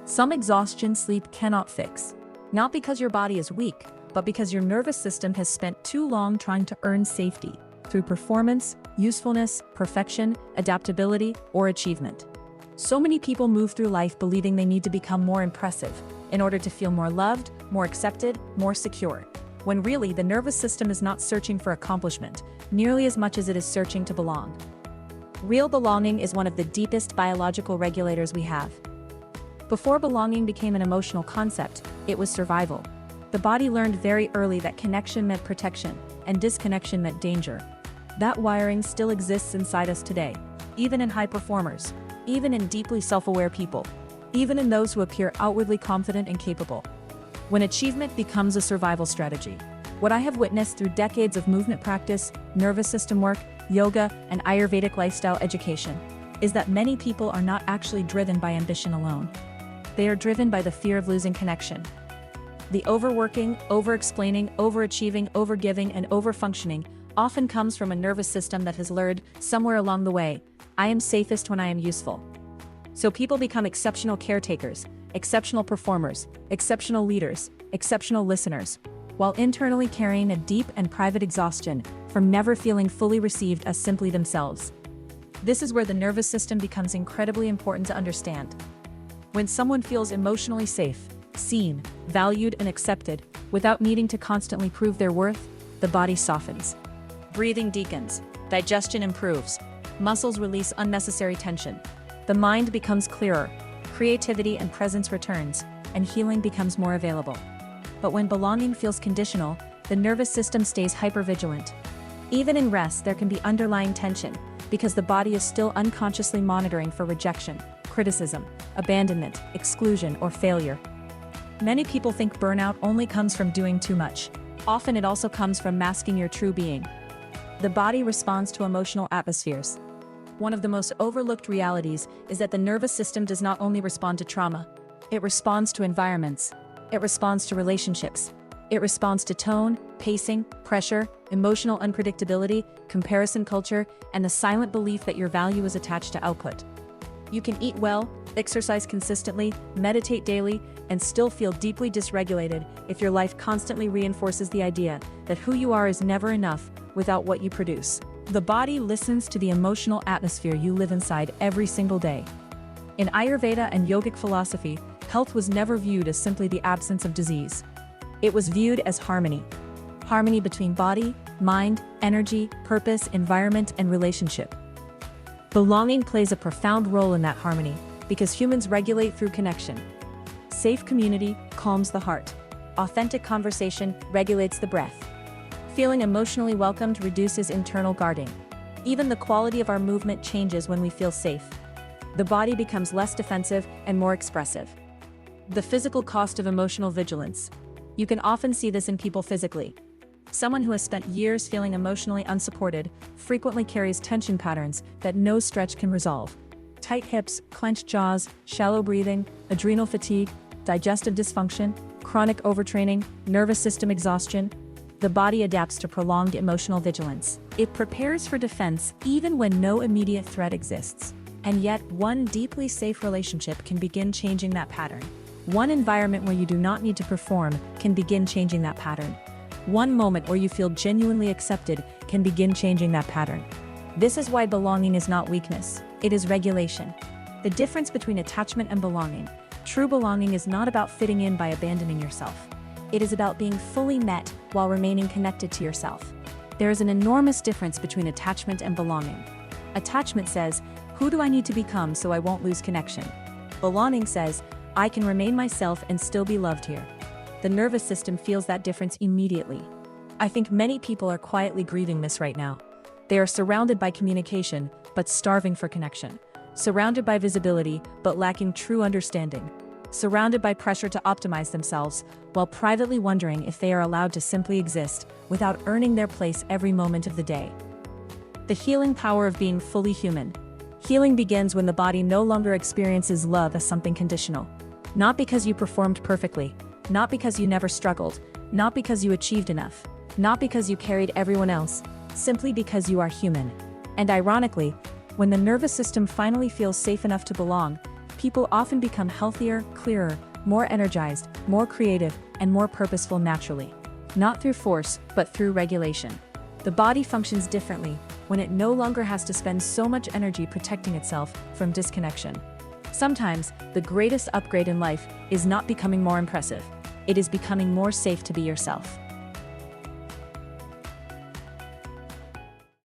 Some exhaustion sleep cannot fix. Not because your body is weak, but because your nervous system has spent too long trying to earn safety through performance, usefulness, perfection, adaptability, or achievement. So many people move through life believing they need to become more impressive in order to feel more loved, more accepted, more secure, when really the nervous system is not searching for accomplishment nearly as much as it is searching to belong. Real belonging is one of the deepest biological regulators we have. Before belonging became an emotional concept, it was survival. The body learned very early that connection meant protection, and disconnection meant danger. That wiring still exists inside us today, even in high performers, even in deeply self-aware people, even in those who appear outwardly confident and capable. When achievement becomes a survival strategy, what I have witnessed through decades of movement practice, nervous system work, yoga, and Ayurvedic lifestyle education, is that many people are not actually driven by ambition alone. They are driven by the fear of losing connection. The overworking, over-explaining, overachieving, overgiving, and over-functioning often comes from a nervous system that has learned, somewhere along the way, I am safest when I am useful. So people become exceptional caretakers, exceptional performers, exceptional leaders, exceptional listeners, while internally carrying a deep and private exhaustion from never feeling fully received as simply themselves. This is where the nervous system becomes incredibly important to understand. When someone feels emotionally safe, seen, valued, and accepted, without needing to constantly prove their worth, the body softens. Breathing deepens, digestion improves, muscles release unnecessary tension, the mind becomes clearer, creativity and presence returns, and healing becomes more available. But when belonging feels conditional, the nervous system stays hypervigilant. Even in rest, there can be underlying tension, because the body is still unconsciously monitoring for rejection, criticism, abandonment, exclusion, or failure. Many people think burnout only comes from doing too much. Often it also comes from masking your true being. The body responds to emotional atmospheres. One of the most overlooked realities is that the nervous system does not only respond to trauma, it responds to environments. It responds to relationships. It responds to tone, pacing, pressure, emotional unpredictability, comparison culture, and the silent belief that your value is attached to output. You can eat well, exercise consistently, meditate daily, and still feel deeply dysregulated if your life constantly reinforces the idea that who you are is never enough without what you produce. The body listens to the emotional atmosphere you live inside every single day. In Ayurveda and yogic philosophy, health was never viewed as simply the absence of disease. It was viewed as harmony. Harmony between body, mind, energy, purpose, environment, and relationship. Belonging plays a profound role in that harmony, because humans regulate through connection. Safe community calms the heart. Authentic conversation regulates the breath. Feeling emotionally welcomed reduces internal guarding. Even the quality of our movement changes when we feel safe. The body becomes less defensive and more expressive. The physical cost of emotional vigilance. You can often see this in people physically. Someone who has spent years feeling emotionally unsupported frequently carries tension patterns that no stretch can resolve. Tight hips, clenched jaws, shallow breathing, adrenal fatigue, digestive dysfunction, chronic overtraining, nervous system exhaustion. The body adapts to prolonged emotional vigilance. It prepares for defense even when no immediate threat exists. And yet, one deeply safe relationship can begin changing that pattern. One environment where you do not need to perform can begin changing that pattern. One moment where you feel genuinely accepted can begin changing that pattern. This is why belonging is not weakness, it is regulation. The difference between attachment and belonging. True belonging is not about fitting in by abandoning yourself. It is about being fully met while remaining connected to yourself. There is an enormous difference between attachment and belonging. Attachment says, who do I need to become so I won't lose connection? Belonging says, I can remain myself and still be loved here. The nervous system feels that difference immediately. I think many people are quietly grieving this right now. They are surrounded by communication, but starving for connection. Surrounded by visibility, but lacking true understanding. Surrounded by pressure to optimize themselves, while privately wondering if they are allowed to simply exist without earning their place every moment of the day. The healing power of being fully human. Healing begins when the body no longer experiences love as something conditional. Not because you performed perfectly, not because you never struggled, not because you achieved enough, not because you carried everyone else, simply because you are human. And ironically, when the nervous system finally feels safe enough to belong, people people often become healthier, clearer, more energized, more creative, and more purposeful naturally. Not through force, but through regulation. The body functions differently when it no longer has to spend so much energy protecting itself from disconnection. Sometimes, the greatest upgrade in life is not becoming more impressive. It is becoming more safe to be yourself.